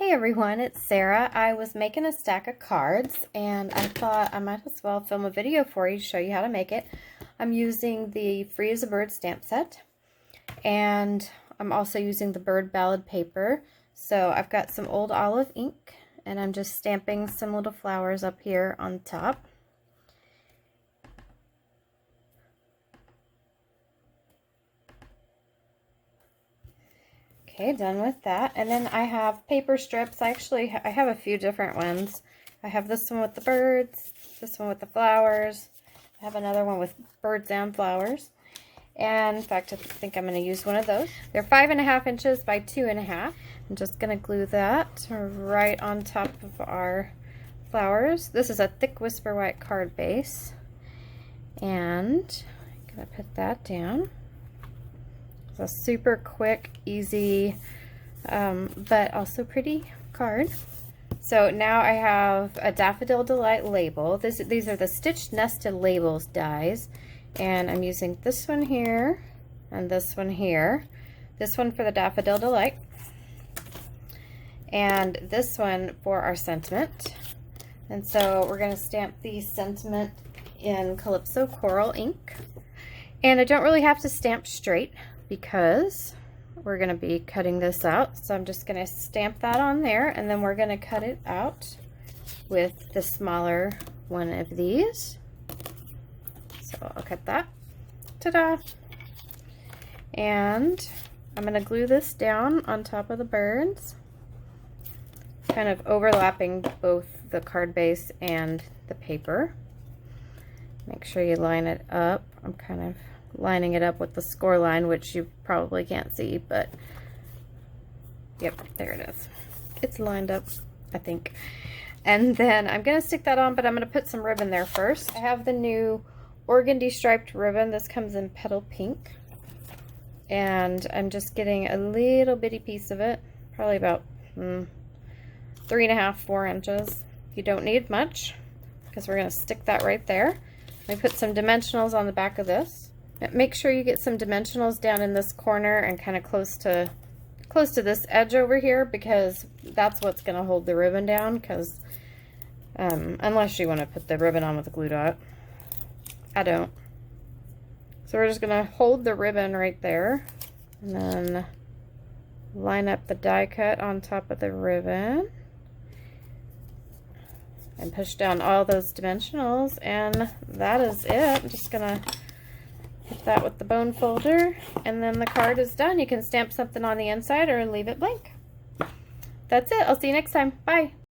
Hi everyone, it's Sarah. I was making a stack of cards and I thought I might as well film a video for you to show you how to make it. I'm using the Free as a Bird stamp set and I'm also using the Bird Ballad paper. So I've got some old olive ink and I'm just stamping some little flowers up here on top. Okay, done with that. And then I have paper strips. I have a few different ones. I have this one with the birds, this one with the flowers. I have another one with birds and flowers. And in fact, I think I'm going to use one of those. They're 5.5 inches by 2.5. I'm just going to glue that right on top of our flowers. This is a thick Whisper White card base. And I'm going to put that down. A super quick, easy, but also pretty card. So now I have a Daffodil Delight label. These are the Stitched Nested Labels dies, and I'm using this one here and this one here. This one for the Daffodil Delight, and this one for our sentiment. And so we're going to stamp the sentiment in Calypso Coral ink. And I don't really have to stamp straight, because we're going to be cutting this out. So I'm just going to stamp that on there, and then we're going to cut it out with the smaller one of these. So I'll cut that. Ta-da! And I'm going to glue this down on top of the birds, kind of overlapping both the card base and the paper. Make sure you line it up. I'm kind of lining it up with the score line, which you probably can't see, but yep, there it is. It's lined up, I think. And then I'm going to stick that on, but I'm going to put some ribbon there first. I have the new organdy striped ribbon. This comes in petal pink, and I'm just getting a little bitty piece of it, probably about 3.5, 4 inches. You don't need much, because we're going to stick that right there. Let me put some dimensionals on the back of this. Make sure you get some dimensionals down in this corner and kind of close to this edge over here, because that's what's going to hold the ribbon down, because unless you want to put the ribbon on with a glue dot. I don't. So we're just going to hold the ribbon right there and then line up the die cut on top of the ribbon and push down all those dimensionals, and that is it. I'm just going to hit that with the bone folder, and then the card is done. You can stamp something on the inside or leave it blank. That's it. I'll see you next time. Bye.